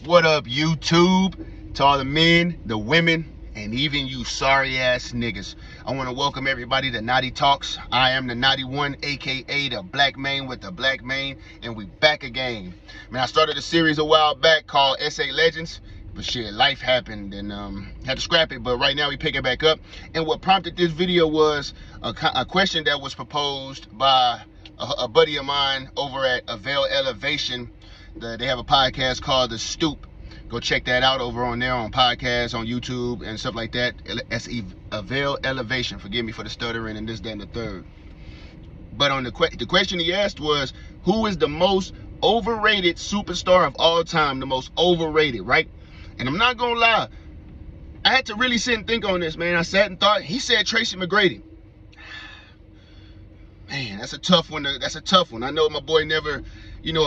What up, YouTube? To all the men, the women, and even you sorry ass niggas. I want to welcome everybody to Naughty Talks. I am the Naughty One, aka the black man with the black mane, and we back again. Man, I started a series a while back called SA Legends, but shit, life happened and had to scrap it. But right now we pick it back up. And what prompted this video was a question that was proposed by a buddy of mine over at Avail Elevation. They have a podcast called The Stoop. Go check that out over on there on podcasts, on YouTube, and stuff like that. Avail Elevation. Forgive me for the stuttering and this, that, and the third. But on the question he asked was, who is the most overrated superstar of all time? The most overrated, right? And I'm not gonna lie, I had to really sit and think on this, man. I sat and thought. He said Tracy McGrady. Man, that's a tough one. That's a tough one. I know my boy never,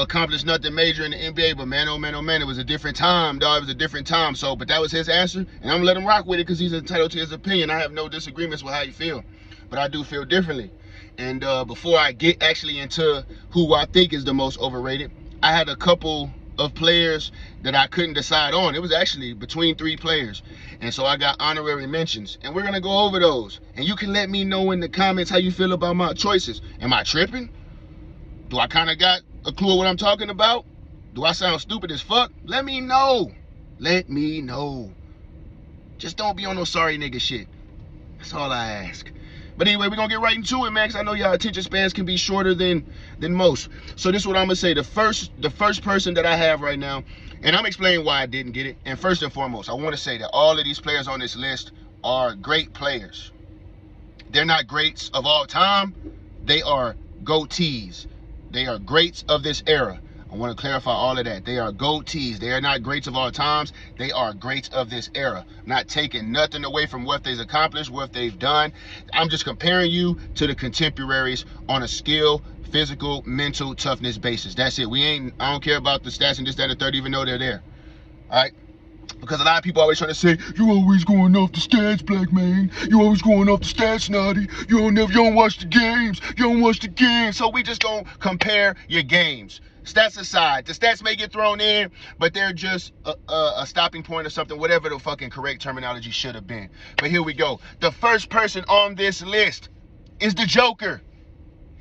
accomplished nothing major in the NBA, but man, oh man, it was a different time, dog. It was a different time. So, but that was his answer, and I'm gonna let him rock with it because he's entitled to his opinion. I have no disagreements with how you feel, but I do feel differently. And before I get actually into who I think is the most overrated, I had a couple of players that I couldn't decide on. It was actually between 3 players. And so I got honorary mentions. And we're going to go over those. And you can let me know in the comments how you feel about my choices. Am I tripping? Do I kind of got a clue of what I'm talking about? Do I sound stupid as fuck? Let me know. Let me know. Just don't be on no sorry nigga shit. That's all I ask. But anyway, we're going to get right into it, man, because I know y'all attention spans can be shorter than most. So this is what I'm going to say. The first person that I have right now, and I'm explaining why I didn't get it. And first and foremost, I want to say that all of these players on this list are great players. They're not greats of all time. They are goatees. They are greats of this era. I want to clarify all of that. They are goatees. They are not greats of all times. They are greats of this era. I'm not taking nothing away from what they've accomplished, what they've done. I'm just comparing you to the contemporaries on a skill, physical, mental toughness basis. That's it. I don't care about the stats and this, that, and the third, even though they're there. All right? Because a lot of people always trying to say, you always going off the stats, black man. You always going off the stats, Naughty. You don't watch the games. You don't watch the games. So we just gonna compare your games. Stats aside, the stats may get thrown in, but they're just a stopping point or something, whatever the fucking correct terminology should have been. But here we go. The first person on this list is the Joker.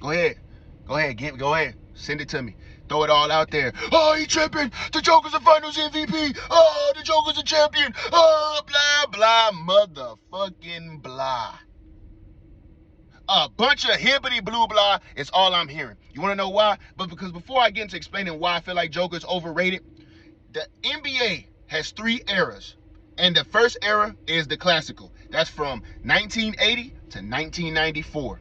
Go ahead. Go ahead. Send it to me. Throw it all out there. Oh, he tripping. The Joker's a finals MVP. Oh, the Joker's a champion. Oh, blah, blah, motherfucking blah. A bunch of hibbity blue blah is all I'm hearing. You want to know why? But because before I get into explaining why I feel like Joker's overrated, the NBA has 3 eras. And the first era is the classical. That's from 1980 to 1994.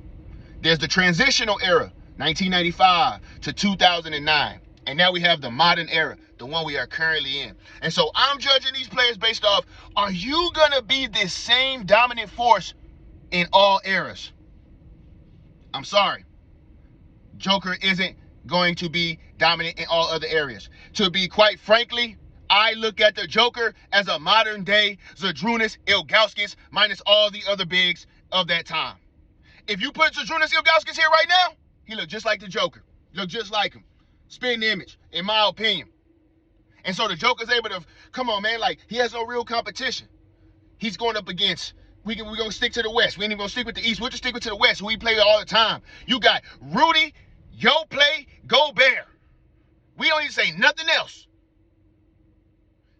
There's the transitional era, 1995 to 2009. And now we have the modern era, the one we are currently in. And so I'm judging these players based off, are you going to be this same dominant force in all eras? I'm sorry. Joker isn't going to be dominant in all other areas. To be quite frankly, I look at the Joker as a modern day Zydrunas Ilgauskas minus all the other bigs of that time. If you put Zydrunas Ilgauskas here right now, he look just like the Joker. Look just like him. Spitting image, in my opinion. And so the Joker's able to, come on, man, like, he has no real competition. He's going up against, we're going to stick to the West. We ain't even going to stick with the East. We're just sticking to the West, who we play with all the time. You got Rudy, Gobert. We don't even say nothing else.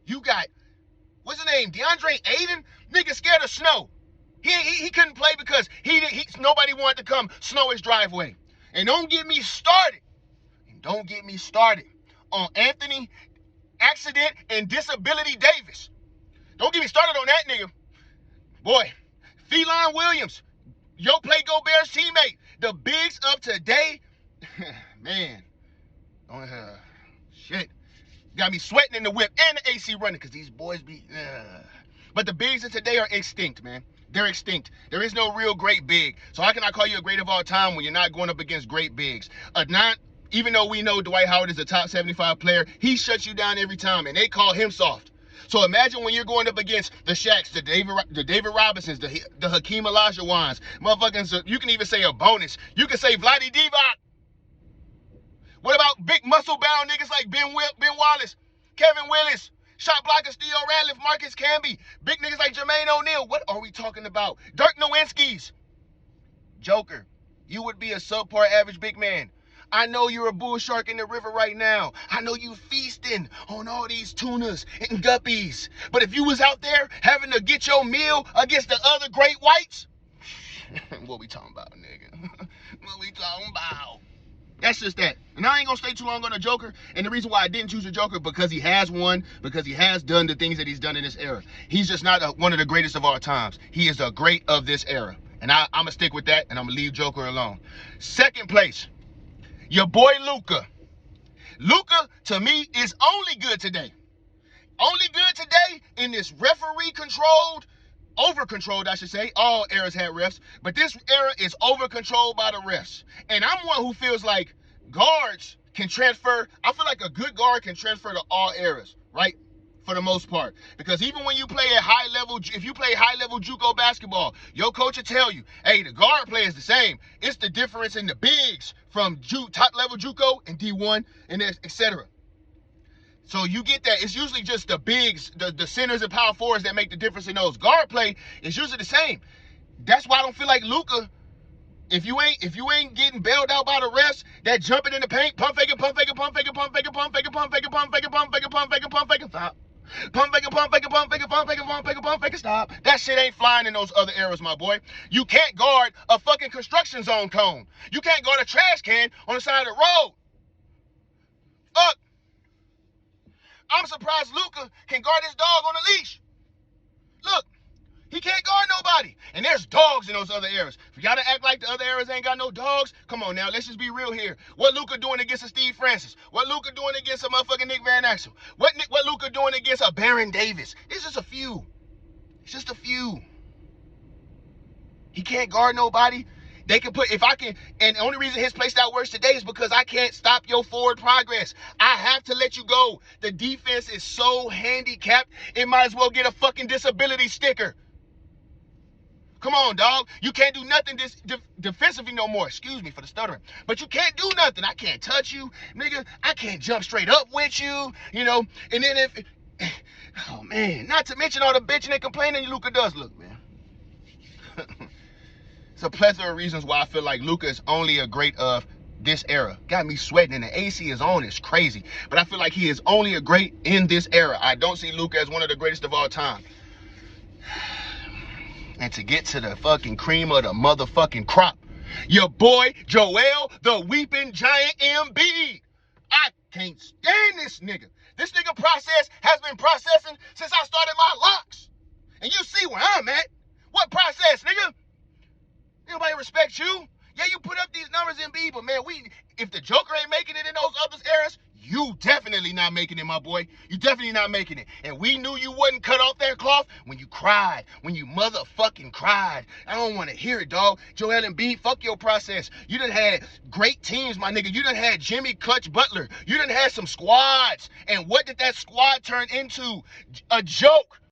You got, what's his name, DeAndre Ayton? Nigga scared of snow. He couldn't play because nobody wanted to come snow his driveway. And don't get me started on Anthony Accident and Disability Davis. Don't get me started on that nigga. Boy, Feline Williams, Gobert's teammate. The bigs of today, man, shit. Got me sweating in the whip and the AC running because these boys be, But the bigs of today are extinct, man. They're extinct. There is no real great big. So how can I call you a great of all time when you're not going up against great bigs? Even though we know Dwight Howard is a top 75 player, he shuts you down every time, and they call him soft. So imagine when you're going up against the Shaqs, the David Robinsons, the Hakeem Olajuwons, motherfuckers. You can even say a bonus. You can say Vlade Divac. What about big muscle bound niggas like Ben Wallace, Kevin Willis, Shot blockers, Theo Radcliffe, Marcus Camby, big niggas like Jermaine O'Neal. What are we talking about? Dirk Nowitzki's. Joker, you would be a subpar average big man. I know you're a bull shark in the river right now. I know you feasting on all these tunas and guppies. But if you was out there having to get your meal against the other great whites, what we talking about, nigga? What we talking about? That's just that. And I ain't gonna stay too long on the Joker. And the reason why I didn't choose the Joker, because he has won, because he has done the things that he's done in this era. He's just not one of the greatest of all times. He is a great of this era. And I'm gonna stick with that, and I'm gonna leave Joker alone. Second place, your boy Luka. Luka, to me, is only good today. Only good today in this referee-controlled, over-controlled, I should say. All eras had refs, but this era is over-controlled by the refs. And I'm one who feels like guards can transfer. I feel like a good guard can transfer to all eras, right? For the most part. Because even when you play at high level, if you play high level JUCO basketball, your coach will tell you, hey, the guard play is the same. It's the difference in the bigs from top level JUCO and D1 and etc. So you get that. It's usually just the bigs, the centers and power forwards that make the difference in those. Guard play is usually the same. That's why I don't feel like Luka, if you ain't getting bailed out by the refs, that jumping in the paint, pump faking, pump faking, pump faking, pump faking, pump faking, pump faking, pump faking, pump faking, pump faking, pump faking, stop. Pump faking, pump faking, pump faking, pump faking, pump faking, pump faking, stop. That shit ain't flying in those other eras, my boy. You can't guard a fucking construction zone cone. You can't guard a trash can on the side of the road. Fuck. I'm surprised Luka can guard his dog on a leash. Look, he can't guard nobody. And there's dogs in those other eras. For y'all to act like the other eras ain't got no dogs, come on now, let's just be real here. What Luka doing against a Steve Francis? What Luka doing against a motherfucking Nick Van Exel? What Luka doing against a Baron Davis? It's just a few. It's just a few. He can't guard nobody. They can put, and the only reason his play style works today is because I can't stop your forward progress. I have to let you go. The defense is so handicapped, it might as well get a fucking disability sticker. Come on, dog. You can't do nothing defensively no more. Excuse me for the stuttering. But you can't do nothing. I can't touch you, nigga. I can't jump straight up with you, you know. And then oh, man. Not to mention all the bitching and complaining Luka does. Look, man. It's a plethora of reasons why I feel like Luka is only a great of this era. Got me sweating, and the AC is on. It's crazy. But I feel like he is only a great in this era. I don't see Luka as one of the greatest of all time. And to get to the fucking cream of the motherfucking crop, your boy Joel the Weeping Giant Embiid. I can't stand this nigga. This nigga process has been processing since I started my locks. And you see where I'm at. What process, nigga? Nobody respects you. Yeah, you put up these numbers, Embiid, but man, if the Joker ain't making it in those other eras, you definitely not making it, my boy. You definitely not making it. And we knew you wouldn't cut off that cloth when you cried, when you motherfucking cried. I don't want to hear it, dog. Joel Embiid, fuck your process. You done had great teams, my nigga. You done had Jimmy Clutch Butler. You done had some squads. And what did that squad turn into? A joke.